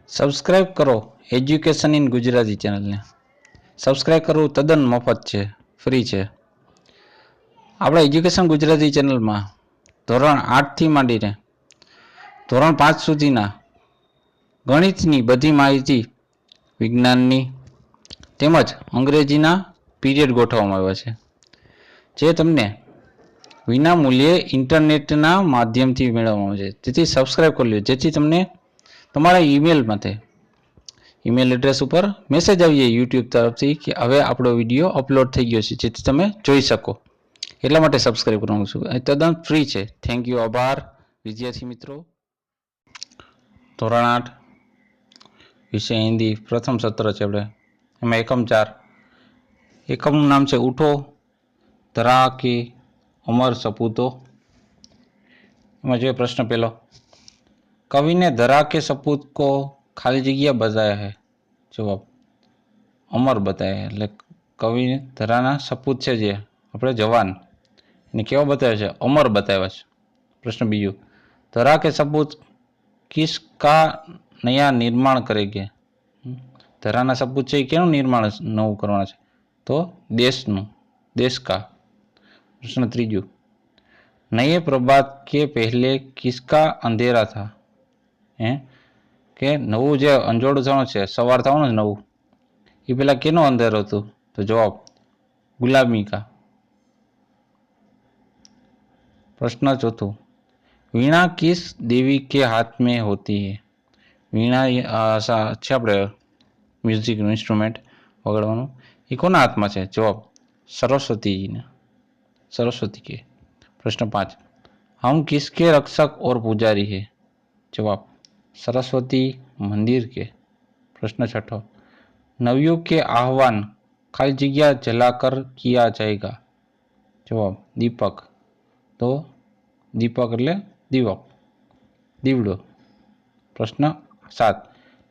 Subscribe કરો education in Gujarati ચેનલને. Subscribe કરવું તદ્દન મફત છે, ફ્રી છે. આપણે એજ્યુકેશન ગુજરાતી ચેનલમાં ધોરણ 8થી માંડીને ધોરણ 5 સુધીના ગણિતની બધી માહિતી, વિજ્ઞાનની તેમજ અંગ્રેજીના પીરિયડ ગોઠવવામાં આવ્યા છે, જે તમને વિના મૂલ્યે ઇન્ટરનેટના માધ્યમથી મેળવવામાં આવે છે. તેથી સબસ્ક્રાઇબ કરી લો, જેથી તમને તમારા ઈમેલ એડ્રેસ ઉપર મેસેજ આવીએ યુટ્યુબ તરફથી કે હવે આપણો વિડીયો અપલોડ થઈ ગયો છે, જેથી તમે જોઈ શકો. એટલા માટે સબસ્ક્રાઇબ કરવાનું છું. એ તદ્દન ફ્રી છે. Thank you. આભાર વિદ્યાર્થી મિત્રો. ધોરણ 8 વિષય હિન્દી પ્રથમ સત્ર છે. આપણે એમાં એકમ 4. એકમનું નામ છે ઉઠો ધરા કે અમર સપૂતો. એમાં જોઈએ પ્રશ્ન પહેલો. कवि ने धरा के सपूत को खाली जगह बताया है. जवाब अमर बताया है. એટલે કવિ ધરાના સપૂત છે જે આપણે જવાન એને કેવો બતાવ્યા છે? અમર બતાવ્યા છે. પ્રશ્ન બીજો. ધરા કે સપૂત કિસકા નયા નિર્માણ કરેંગે. ધરાના સપૂત છે એ કેનું નિર્માણ નવું કરવાના છે? તો દેશનું, દેશ કા. પ્રશ્ન ત્રીજો. નए प्रभात के पहले किसका अंधेरा था. કે નવું જે અંજોડું થવાનું છે, સવાર થવાનું છે નવું, એ પેલા કેનો અંધેરો હતું? તો જવાબ ગુલામી કા. પ્રશ્ન ચોથો. વીણા કિસ દેવી કે હાથ में होती है. વીણા છે આપણે મ્યુઝિકનું ઇન્સ્ટ્રુમેન્ટ વગાડવાનું, એ કોના હાથમાં છે? જવાબ સરસ્વતીજીને, સરસ્વતી કે. પ્રશ્ન 5. हम किसके रक्षक और पुजारी है. जवाब सरस्वती मंदिर के. प्रश्न 6. नवयुग के आह्वान खाली जगह जलाकर किया जाएगा. जवाब दीपक. तो दीपक એટલે દીવક, દીવડો. પ્રશ્ન 7.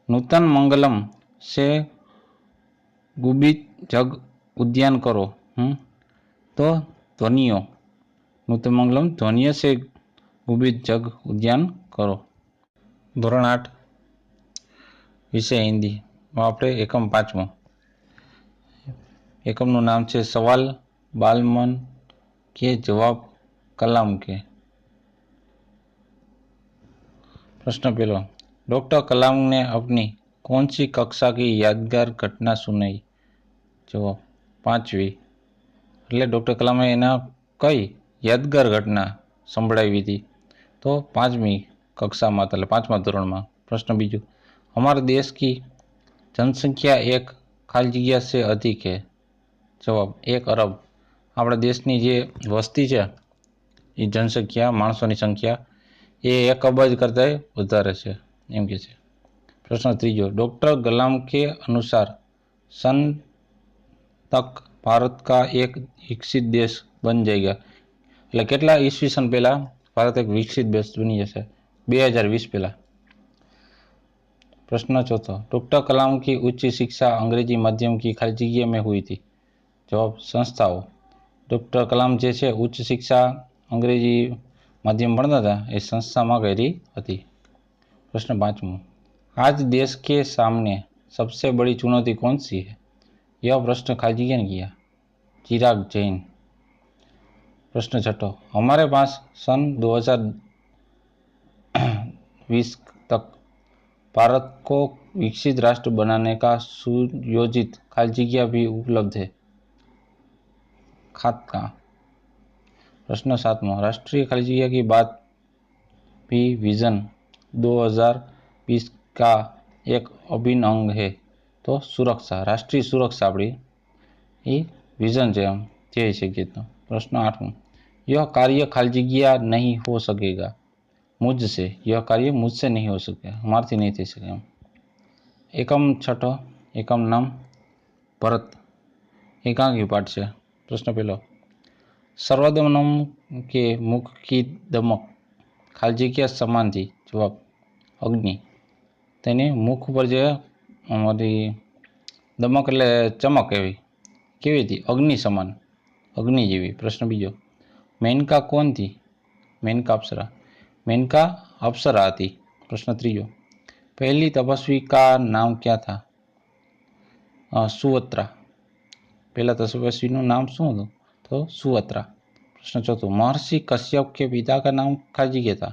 नूतन मंगलम से गुबित जग उद्यान करो. तो ध्वनियों. नूतन मंगलम ध्वनिय से गुबित जग उद्यान करो. ધોરણ 8 વિષય હિન્દી આપણે એકમ 5મો. એકમનું નામ છે સવાલ બાલમન કે જવાબ કલામ કે. प्रश्न पहला. डॉक्टर कलाम ने अपनी कौन सी कक्षा की यादगार घटना सुनाई. जवाब 5वी. એટલે ડૉક્ટર કલામે એના કઈ યાદગાર ઘટના સંભળાવી હતી? તો 5મી કક્ષામાં, એટલે 5મા ધોરણમાં. પ્રશ્ન બીજો. हमारे देश की जनसंख्या एक खाली जगह से अधिक है. જવાબ 1 અરબ. આપણા દેશની જે વસ્તી છે એ જનસંખ્યા, માણસોની સંખ્યા એ 1 અબજ કરતાં વધારે છે એમ કે છે. પ્રશ્ન ત્રીજો. डॉक्टर कलाम के अनुसार सन तक भारत का एक विकसित देश बन जाएगा. એટલે કેટલા ઈસવીસન પહેલા ભારત એક વિકસિત દેશ બની જશે? 2020 પહેલા. प्रश्न चौथा. डॉक्टर कलाम की उच्च शिक्षा अंग्रेजी माध्यम की खाली जगह में हुई थी. जवाब संस्थाओं. डॉक्टर कलाम જે છે ઉચ્ચ શિક્ષા અંગ્રેજી માધ્યમ ભણતા હતા એ સંસ્થામાં કરી હતી. प्रश्न 5. आज देश के सामने सबसे बड़ी चुनौती कौन सी है. यह प्रश्न खाली जगह ने किया. चिराग जैन. प्रश्न 6. हमारे पास सन 2020 तक भारत को विकसित राष्ट्र बनाने का सुयोजित खाली जगह भी उपलब्ध है. खाका. प्रश्न 7. राष्ट्रीय खाली जगह की बात भी विजन 2020 का एक अभिन्न अंग है. तो सुरक्षा, राष्ट्रीय सुरक्षा अपनी ये विजन છે આમ ધ્યેય છે ગીતનો. પ્રશ્ન 8. यह कार्य खाली जगह नहीं हो सकेगा मुझसे. यह कार्य मुझसे नहीं हो सकेगा, हमारे नहीं થઈ શકે. એકમ 6. એકમ નામ ભરત. એકાંકી પાઠ છે. પ્રશ્ન પહેલો. सर्वदमनम के मुख की दमक खाली जगह समान थी. जवाब अग्नि. तेने मुख पर जो અમારી દમક એટલે ચમક એવી કેવી હતી? અગ્નિ સમાન, અગ્નિ જેવી. પ્રશ્ન બીજો. મેનકા કોણ થી? મેનકા અપ્સરા. મેનકા અપ્સરા હતી. પ્રશ્ન ત્રીજો. पहली तपस्वी का नाम क्या था? सुवत्रा। पहला तपस्वीનું નામ શું હતું? તો સુવત્રા। प्रश्न चौथो, महर्षि कश्यप के पिता का नाम खाली जग्या था?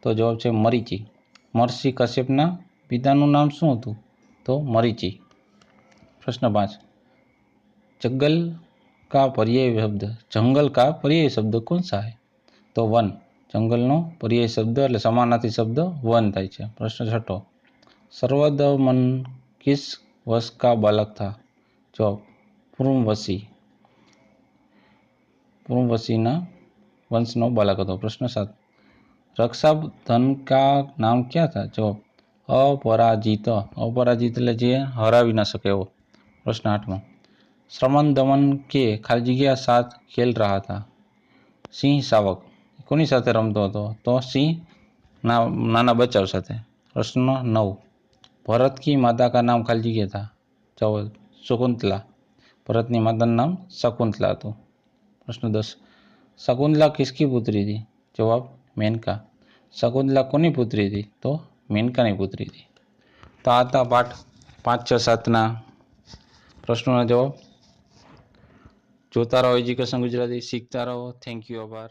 तो जवाब है मरीचि। महर्षि कश्यपना पिताનું નામ શું હતું? तो मरीचि। प्रश्न 5, जंगल का पर्याय शब्द कौन सा है? तो वन। जंगलનો पर्याय शब्द એટલે समानार्थी शब्द वन થાય છે। प्रश्न 6, सर्वदमन किस वंश का बालक था? जवाब पुरुवंशी। पुरुवंशीना वंशનો बालक હતો। प्रश्न 7, रक्षाबंधन का नाम क्या था? जवाब अपराजित। अपराजित એટલે જે હરાવી ન શકે એવો। प्रश्न 8, श्रमण दमन के खाली जग्या साथ खेल रहा था? सिंह शावक। कोनी साथे रमतो હતો? तो सिंह नाना बच्चाओ साथे। प्रश्न 9, भरत की माता का नाम खाली जग्या था? जवाब शकुंतला। भरतनी माताનું નામ शकुंतला હતું। प्रश्न 10, शकुंतला किसकी पुत्री थी? जवाब मेनका। शकुंतला कोनी पुत्री थी? तो मेनकानी पुत्री थी। तो आ था पाठ 5, 6, 7 प्रश्नों जवाब। जोता रहो एज्युकेशन गुजराती, सीखता रहो। थैंक यू, आभार।